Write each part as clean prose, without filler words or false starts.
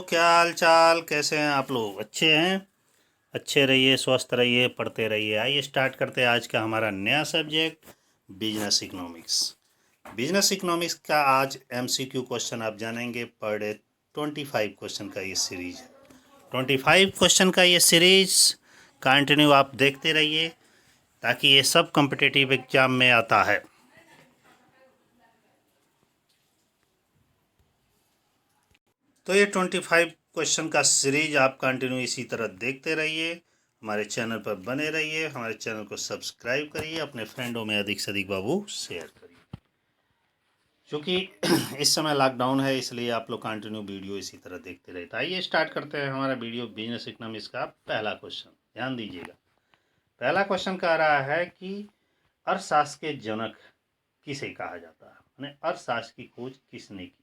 क्या हाल चाल, कैसे हैं आप लोग? अच्छे हैं? अच्छे रहिए, स्वस्थ रहिए, पढ़ते रहिए। आइए स्टार्ट करते हैं आज का हमारा नया subject, business economics. Business economics का आज MCQ क्वेश्चन आप जानेंगे पर डे। 25 क्वेश्चन का ये सीरीज है। 25 क्वेश्चन का ये सीरीज कंटिन्यू आप देखते रहिए ताकि ये सब कॉम्पिटिटिव एग्जाम में आता है। तो ये 25 क्वेश्चन का सीरीज आप कंटिन्यू इसी तरह देखते रहिए, हमारे चैनल पर बने रहिए, हमारे चैनल को सब्सक्राइब करिए, अपने फ्रेंडों में अधिक से अधिक बाबू शेयर करिए। क्योंकि इस समय लॉकडाउन है, इसलिए आप लोग कंटिन्यू वीडियो इसी तरह देखते रहे। तो आइए स्टार्ट करते हैं हमारा वीडियो बिजनेस इकोनॉमिक्स का पहला क्वेश्चन। ध्यान दीजिएगा, पहला क्वेश्चन कह रहा है कि अर्थशास्त्र के जनक किसे कहा जाता है, यानी अर्थशास्त्र की खोज किसने की।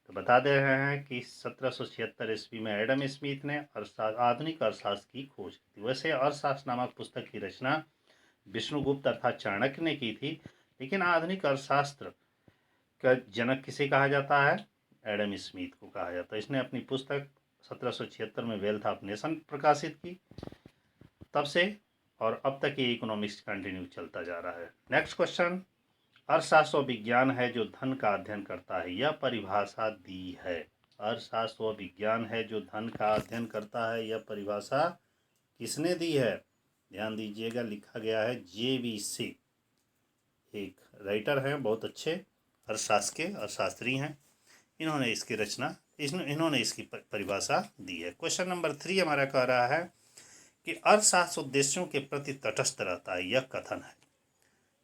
तो बता दे रहे हैं कि 1776 ईस्वी में एडम स्मिथ ने आधुनिक अर्थशास्त्र की खोज की थी। वैसे अर्थशास्त्र नामक पुस्तक की रचना विष्णुगुप्त अर्थात चाणक्य ने की थी, लेकिन आधुनिक अर्थशास्त्र का जनक किसे कहा जाता है? एडम स्मिथ को कहा जाता है। इसने अपनी पुस्तक 1776 में वेल्थ ऑफ नेशन प्रकाशित की। तब से और अब तक ये इकोनॉमिक्स कंटिन्यू चलता जा रहा है। नेक्स्ट क्वेश्चन, अर्थशास्त्र वह विज्ञान है जो धन का अध्ययन करता है, यह परिभाषा दी है। अर्थशास्त्र वह विज्ञान है जो धन का अध्ययन करता है, यह परिभाषा किसने दी है? ध्यान दीजिएगा, लिखा गया है JV से। एक राइटर हैं, बहुत अच्छे अर्थशास्त्र के अर्थशास्त्री हैं। इन्होंने इसकी रचना, इन्होंने इसकी परिभाषा दी है। क्वेश्चन नंबर 3 हमारा कह रहा है कि अर्थशास्त्र उद्देश्यों के प्रति तटस्थ रहता है, यह कथन है।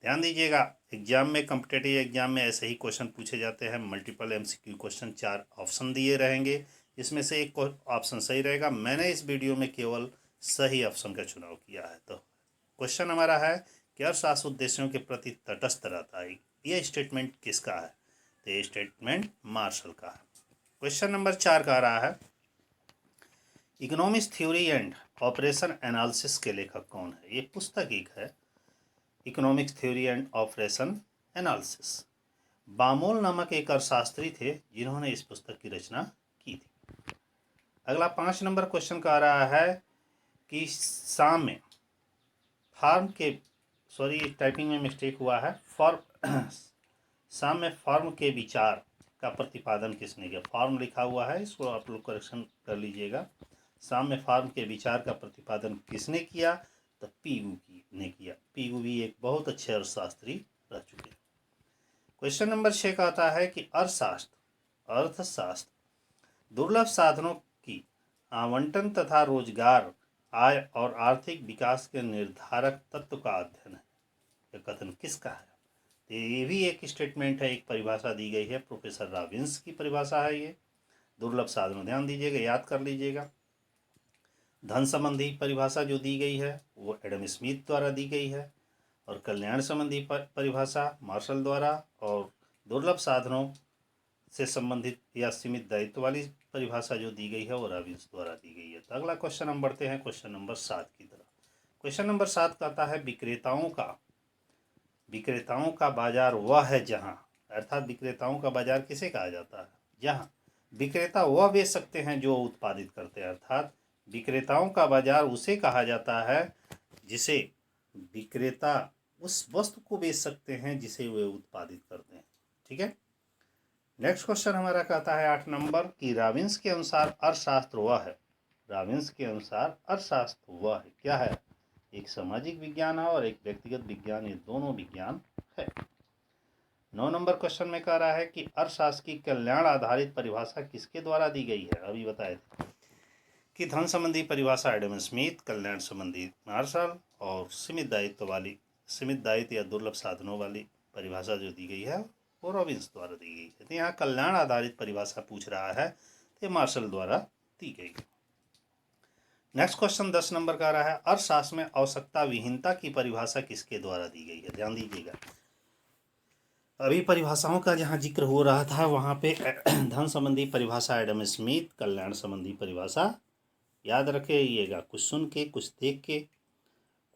ध्यान दीजिएगा, एग्जाम में, कॉम्पिटिटिव एग्जाम में ऐसे ही क्वेश्चन पूछे जाते हैं। मल्टीपल MCQ क्वेश्चन, 4 ऑप्शन दिए रहेंगे, इसमें से एक ऑप्शन सही रहेगा। मैंने इस वीडियो में केवल सही ऑप्शन का चुनाव किया है। तो क्वेश्चन हमारा है कि अर्थशास्त्र उद्देश्यों के प्रति तटस्थ रहता है, यह स्टेटमेंट किसका है? तो ये स्टेटमेंट मार्शल का है। क्वेश्चन नंबर 4 का रहा है, economics theory and operation analysis के लेखक कौन है? ये पुस्तक एक है, economics theory and operation analysis. Baumol नामक एक अर्थशास्त्री थे जिन्होंने इस पुस्तक की रचना की थी। अगला 5 नंबर क्वेश्चन का आ रहा है कि शाम में फार्म के, सॉरी टाइपिंग में मिस्टेक हुआ है, शाम में फॉर्म के विचार का प्रतिपादन किसने किया? फॉर्म लिखा हुआ है, इसको आप लोग करेक्शन कर लीजिएगा। शाम में फॉर्म के विचार का प्रतिपादन किसने किया? तो पीगू ने किया। पीगू भी एक बहुत अच्छे अर्थशास्त्री रह चुके हैं। क्वेश्चन नंबर 6 का आता है कि अर्थशास्त्र दुर्लभ साधनों की आवंटन तथा रोजगार, आय और आर्थिक विकास के निर्धारक तत्व का अध्ययन है, यह कथन किसका है? ये भी एक स्टेटमेंट है, एक परिभाषा दी गई है, प्रोफेसर रॉबिन्स की परिभाषा है ये। दुर्लभ साधनों, ध्यान दीजिएगा, याद कर लीजिएगा। धन संबंधी परिभाषा जो दी गई है वो एडम स्मिथ द्वारा दी गई है, और कल्याण संबंधी परिभाषा मार्शल द्वारा, और दुर्लभ साधनों से संबंधित या सीमित दायित्व वाली परिभाषा जो दी गई है वो रॉबिन्स द्वारा दी गई है। तो अगला क्वेश्चन हम बढ़ते हैं क्वेश्चन नंबर 7 की तरफ। क्वेश्चन नंबर 7 कहता है, विक्रेताओं का बाजार वह है जहां, अर्थात विक्रेताओं का बाजार किसे कहा जाता है? जहां विक्रेता वह बेच सकते हैं जो उत्पादित करते हैं। अर्थात विक्रेताओं का बाजार उसे कहा जाता है जिसे विक्रेता उस वस्तु को बेच सकते हैं जिसे वे उत्पादित करते हैं। ठीक है। नेक्स्ट क्वेश्चन हमारा कहता है 8 नंबर कि रॉबिन्स के अनुसार अर्थशास्त्र वह है, रॉबिन्स के अनुसार अर्थशास्त्र वह है, क्या है? एक सामाजिक विज्ञान है और एक व्यक्तिगत विज्ञान, ये दोनों विज्ञान है। 9 नंबर क्वेश्चन में कह रहा है कि अर्थशास्त्र की कल्याण आधारित परिभाषा किसके द्वारा दी गई है? अभी बताए थे कि धन संबंधी परिभाषा एडम स्मिथ, कल्याण संबंधी मार्शल, और सीमित दायित्व या दुर्लभ साधनों वाली परिभाषा जो दी गई है वो रॉबिन्स द्वारा दी गई है। तो यहाँ कल्याण आधारित परिभाषा पूछ रहा है, तो मार्शल द्वारा दी गई है। नेक्स्ट क्वेश्चन 10 नंबर का रहा है, अर्थशास्त्र में आवश्यकता विहीनता की परिभाषा किसके द्वारा दी गई है? ध्यान दीजिएगा, अभी परिभाषाओं का जहाँ जिक्र हो रहा था वहाँ पे धन संबंधी परिभाषा एडम स्मिथ, कल्याण संबंधी परिभाषा याद रखिएगा, कुछ सुन के, कुछ देख के,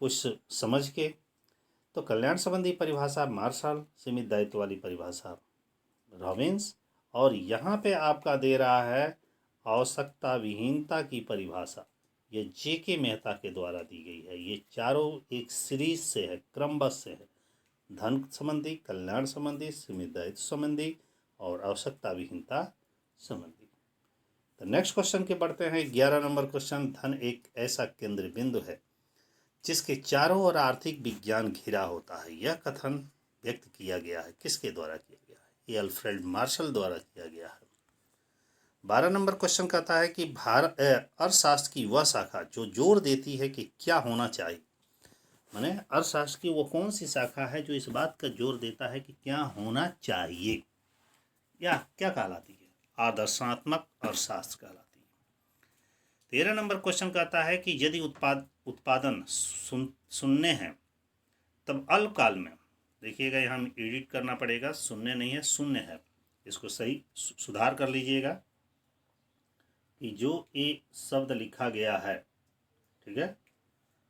कुछ समझ के। तो कल्याण संबंधी परिभाषा मार्शल, सीमित दायित्व वाली परिभाषा रॉबिन्स, और यहाँ पे आपका दे रहा है आवश्यकता विहीनता की परिभाषा ये जे.के. मेहता के द्वारा दी गई है। ये चारों एक सीरीज से है, क्रमबद्ध से है। धन संबंधी, कल्याण संबंधी, सीमित दायित्व संबंधी और आवश्यकता विहीनता संबंधी। तो नेक्स्ट क्वेश्चन के बढ़ते हैं। 11 नंबर क्वेश्चन। धन एक ऐसा केंद्र बिंदु है जिसके चारों ओर आर्थिक विज्ञान घिरा होता है। यह कथन व्यक्त किया गया है, किसके द्वारा किया गया है? ये अल्फ्रेड मार्शल द्वारा किया गया है। 12 नंबर क्वेश्चन कहता है कि अर्थशास्त्र की वह शाखा जो जोर देती है कि क्या होना चाहिए, माने अर्थशास्त्र की वो कौन सी शाखा है जो इस बात का जोर देता है कि क्या होना चाहिए, या क्या कहलाती है? आदर्शात्मक अर्थशास्त्र कहलाती है। 13 नंबर क्वेश्चन कहता है कि यदि उत्पादन शून्य है तब अल्पकाल में, देखिएगा यहाँ एडिट करना पड़ेगा, शून्य नहीं है, शून्य है, इसको सही सुधार कर लीजिएगा कि जो ये शब्द लिखा गया है, ठीक है,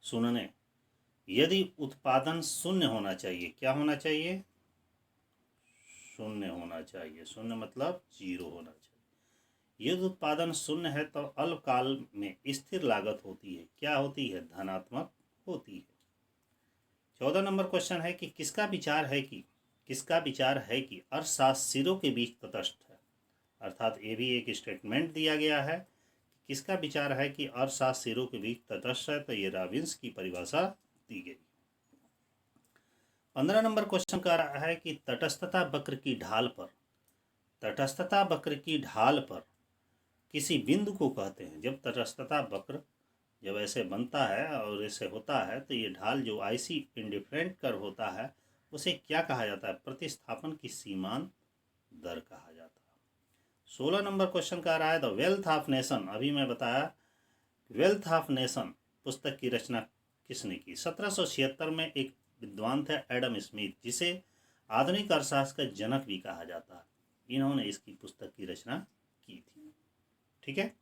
शून्य, यदि उत्पादन शून्य होना चाहिए, क्या होना चाहिए? शून्य होना चाहिए। शून्य मतलब जीरो होना चाहिए। यदि उत्पादन शून्य है तो अल्पकाल में स्थिर लागत होती है, क्या होती है? धनात्मक होती है। 14 नंबर क्वेश्चन है कि किसका विचार है कि अर्थशास्त्र सिरों के बीच तटस्थ है, अर्थात ये भी एक स्टेटमेंट दिया गया है। किसका विचार है कि अर्थशास्त्र सिरों के बीच तटस्थ है? तो ये रॉबिन्स की परिभाषा दी गई। 15 नंबर क्वेश्चन कह रहा है कि तटस्थता वक्र की ढाल पर किसी बिंदु को कहते हैं। जब तटस्थता वक्र जब ऐसे बनता है और ऐसे होता है तो ये ढाल जो आईसी इंडिफरेंट कर्व होता है उसे क्या कहा जाता है? प्रतिस्थापन की सीमांत दर कहा जाता है। 16 नंबर क्वेश्चन कह रहा है द वेल्थ ऑफ नेशन, अभी मैं बताया वेल्थ ऑफ नेशन पुस्तक की रचना किसने की? 1776 में एक विद्वान थे एडम स्मिथ, जिसे आधुनिक अर्थशास्त्र का जनक भी कहा जाता है। इन्होंने इसकी पुस्तक की रचना की थी। ठीक है।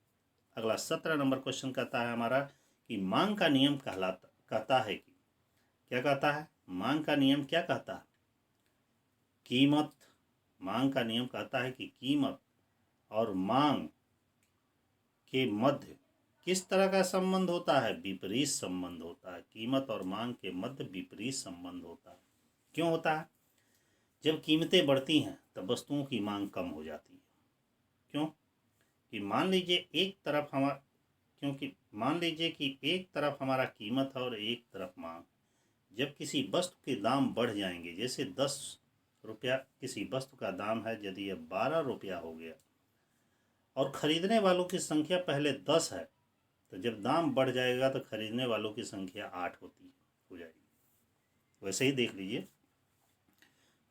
अगला 17 नंबर क्वेश्चन कहता है हमारा कि मांग का नियम कहता है कि, क्या कहता है? मांग का नियम क्या कहता है? कीमत, मांग का नियम कहता है कि कीमत और मांग के मध्य किस तरह का संबंध होता है? विपरीत संबंध होता है। कीमत और मांग के मध्य विपरीत संबंध होता है। क्यों होता है? जब कीमतें बढ़ती हैं तब वस्तुओं की मांग कम हो जाती है। क्यों? कि मान लीजिए कि एक तरफ हमारा कीमत है और एक तरफ मांग। जब किसी वस्तु के दाम बढ़ जाएंगे, जैसे 10 रुपया किसी वस्तु का दाम है, यदि अब 12 रुपया हो गया और खरीदने वालों की संख्या पहले 10 है, तो जब दाम बढ़ जाएगा तो खरीदने वालों की संख्या 8 हो जाएगी। वैसे ही देख लीजिए,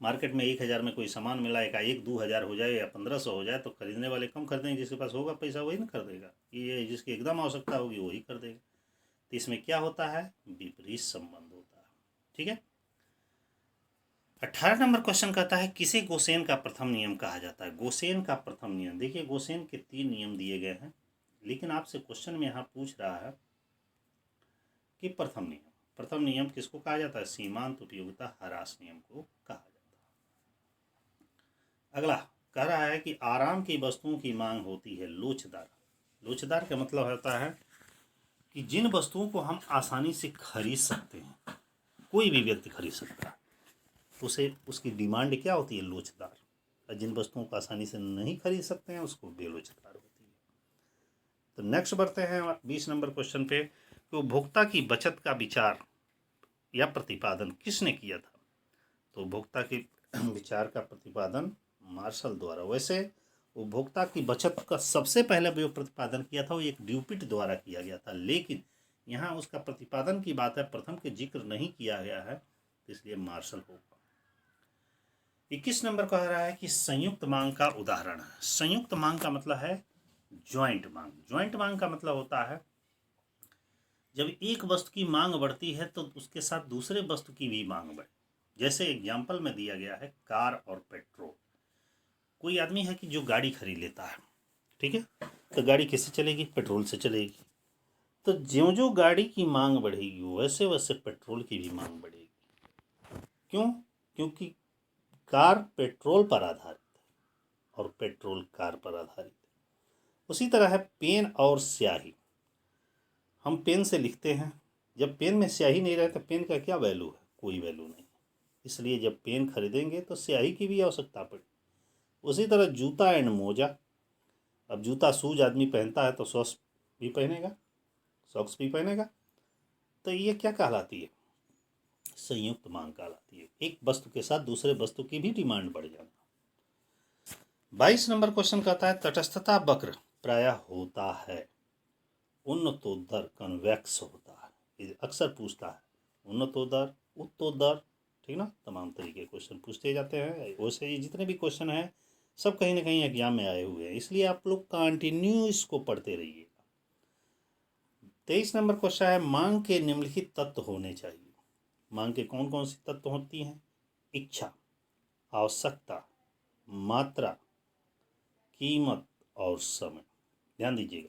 मार्केट में 1000 में कोई सामान मिला, एकाएक 2000 हो जाए या 1500 हो जाए तो खरीदने वाले कम खरीदेंगे। जिसके पास होगा पैसा वही ना खरीदेगा, ये जिसकी एकदम आवश्यकता होगी वही खरीदेगा। तो इसमें क्या होता है? विपरीत संबंध होता है। ठीक है। 18 नंबर क्वेश्चन कहता है किसे गोसेन का प्रथम नियम कहा जाता है? गोसेन का प्रथम नियम, देखिए गोसेन के 3 नियम दिए गए हैं, लेकिन आपसे क्वेश्चन में यहाँ पूछ रहा है कि प्रथम नियम किसको कहा जाता है? सीमांत उपयोगिता ह्रास नियम को कहा जाता है। अगला कह रहा है कि आराम की वस्तुओं की मांग होती है लोचदार। लोचदार का मतलब होता है कि जिन वस्तुओं को हम आसानी से खरीद सकते हैं, कोई भी व्यक्ति खरीद सकता है, उसे उसकी डिमांड क्या होती है? लोचदार। और जिन वस्तुओं को आसानी से नहीं खरीद सकते हैं उसको बेलोचदार होती है। तो नेक्स्ट बढ़ते हैं 20 नंबर क्वेश्चन पे कि उपभोक्ता की बचत का विचार या प्रतिपादन किसने किया था? तो उपभोक्ता के विचार का प्रतिपादन मार्शल द्वारा। वैसे उपभोक्ता की बचत का सबसे पहले जो प्रतिपादन किया था वो एक ड्यूपिट द्वारा किया गया था, लेकिन यहाँ उसका प्रतिपादन की बात है, प्रथम के जिक्र नहीं किया गया है, इसलिए मार्शल होगा। 21 नंबर कह रहा है कि संयुक्त मांग का उदाहरण है। संयुक्त मांग का मतलब है ज्वाइंट मांग। ज्वाइंट मांग का मतलब होता है जब एक वस्तु की मांग बढ़ती है तो उसके साथ दूसरे वस्तु की भी मांग बढ़े। जैसे एग्जाम्पल में दिया गया है कार और पेट्रोल। कोई आदमी है कि जो गाड़ी खरीद लेता है, ठीक है, तो गाड़ी किससे चलेगी? पेट्रोल से चलेगी। तो ज्यों ज्यों गाड़ी की मांग बढ़ेगी वैसे वैसे पेट्रोल की भी मांग बढ़ेगी। क्यों? क्योंकि कार पेट्रोल पर आधारित है और पेट्रोल कार पर आधारित है। उसी तरह है पेन और स्याही। हम पेन से लिखते हैं, जब पेन में स्याही नहीं रहे तो पेन का क्या वैल्यू है? कोई वैल्यू नहीं। इसलिए जब पेन खरीदेंगे तो स्याही की भी आवश्यकता पड़े। उसी तरह जूता एंड मोजा। अब जूता शूज आदमी पहनता है तो सॉक्स भी पहनेगा, सॉक्स भी पहनेगा। तो ये क्या कहलाती है? संयुक्त मांग कहलाती है। एक वस्तु के साथ दूसरे वस्तु की भी डिमांड बढ़ जाना। 22 नंबर क्वेश्चन कहता है तटस्थता वक्र प्रायः होता है उन्नतोत्तर कन्वेक्स होता है। ये अक्सर पूछता है, उन्नतोत्तर, उत्तोत्तर, ठीक ना, तमाम तरीके के क्वेश्चन पूछते जाते हैं। वैसे ये जितने भी क्वेश्चन हैं सब कहीं ना कहीं एग्जाम में आए हुए हैं, इसलिए आप लोग कंटिन्यू इसको पढ़ते रहिए। 23 नंबर क्वेश्चन है मांग के निम्नलिखित तत्व होने चाहिए। मांग के कौन कौन सी तत्व होती हैं? इच्छा, आवश्यकता, मात्रा, कीमत और समय। ध्यान दीजिएगा,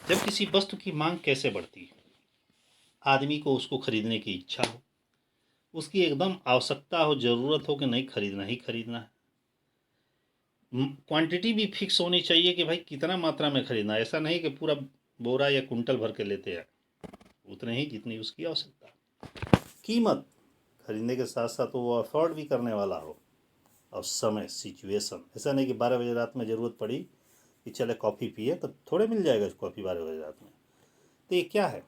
जब किसी वस्तु की मांग कैसे बढ़ती है? आदमी को उसको खरीदने की इच्छा हो, उसकी एकदम आवश्यकता हो, जरूरत हो कि नहीं खरीदना ही खरीदना है। क्वांटिटी भी फिक्स होनी चाहिए कि भाई कितना मात्रा में खरीदना है। ऐसा नहीं कि पूरा बोरा या कुंटल भर के लेते हैं, उतने ही जितनी उसकी आवश्यकता। कीमत, खरीदने के साथ साथ वो अफोर्ड भी करने वाला हो। और समय, सिचुएशन, ऐसा नहीं कि 12 बजे रात में ज़रूरत पड़ी कि चले कॉफ़ी पिए, तो थोड़े मिल जाएगा कॉफ़ी 12 बजे रात में। तो ये क्या है?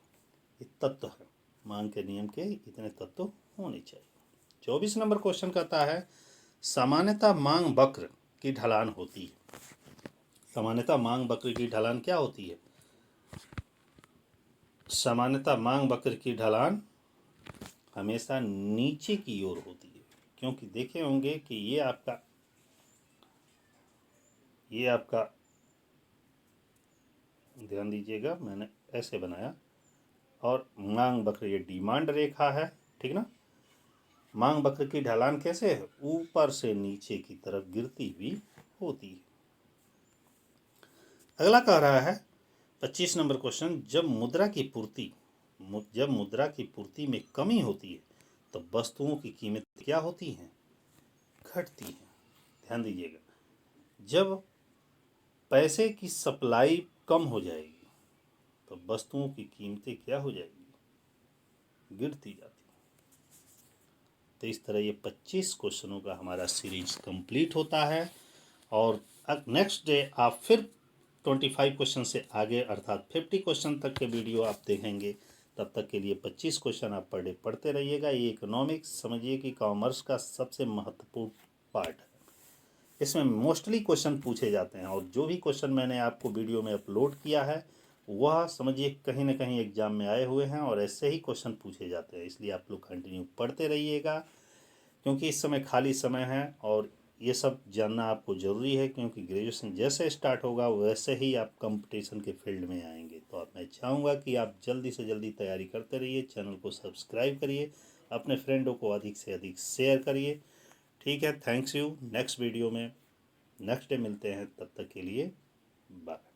ये तत्व है। मांग के नियम के इतने तत्व होने चाहिए। 24 नंबर क्वेश्चन कहता है सामान्यतः मांग वक्र की ढलान होती है। सामान्यतः मांग वक्र की ढलान क्या होती है? सामान्यतः मांग वक्र की ढलान हमेशा नीचे की ओर होती है, क्योंकि देखे होंगे कि ये आपका ध्यान दीजिएगा, मैंने ऐसे बनाया, और मांग वक्र ये डिमांड रेखा है, ठीक ना। मांग वक्र की ढलान कैसे है? ऊपर से नीचे की तरफ गिरती हुई होती है। अगला कह रहा है 25 नंबर क्वेश्चन, जब मुद्रा की पूर्ति में कमी होती है तो वस्तुओं की कीमत क्या होती है? घटती है। ध्यान दीजिएगा, जब पैसे की सप्लाई कम हो जाएगी तो वस्तुओं की कीमतें क्या हो जाएगी? गिरती जाती। तो इस तरह ये 25 क्वेश्चनों का हमारा सीरीज कंप्लीट होता है, और नेक्स्ट डे आप फिर 25 क्वेश्चन से आगे अर्थात 50 क्वेश्चन तक के वीडियो आप देखेंगे। तब तक के लिए 25 क्वेश्चन आप पर डे पढ़ते रहिएगा। ये इकोनॉमिक्स समझिए कि कॉमर्स का सबसे महत्वपूर्ण पार्ट है। इसमें मोस्टली क्वेश्चन पूछे जाते हैं, और जो भी क्वेश्चन मैंने आपको वीडियो में अपलोड किया है वह समझिए कहीं ना कहीं एग्जाम में आए हुए हैं, और ऐसे ही क्वेश्चन पूछे जाते हैं। इसलिए आप लोग कंटिन्यू पढ़ते रहिएगा, क्योंकि इस समय खाली समय है और ये सब जानना आपको ज़रूरी है, क्योंकि ग्रेजुएशन जैसे स्टार्ट होगा वैसे ही आप कंपटीशन के फील्ड में आएंगे। तो आप मैं चाहूँगा कि आप जल्दी से जल्दी तैयारी करते रहिए, चैनल को सब्सक्राइब करिए, अपने फ्रेंडों को अधिक से अधिक शेयर करिए। ठीक है, थैंक्स यू। नेक्स्ट वीडियो में नेक्स्ट डे मिलते हैं, तब तक के लिए बाय।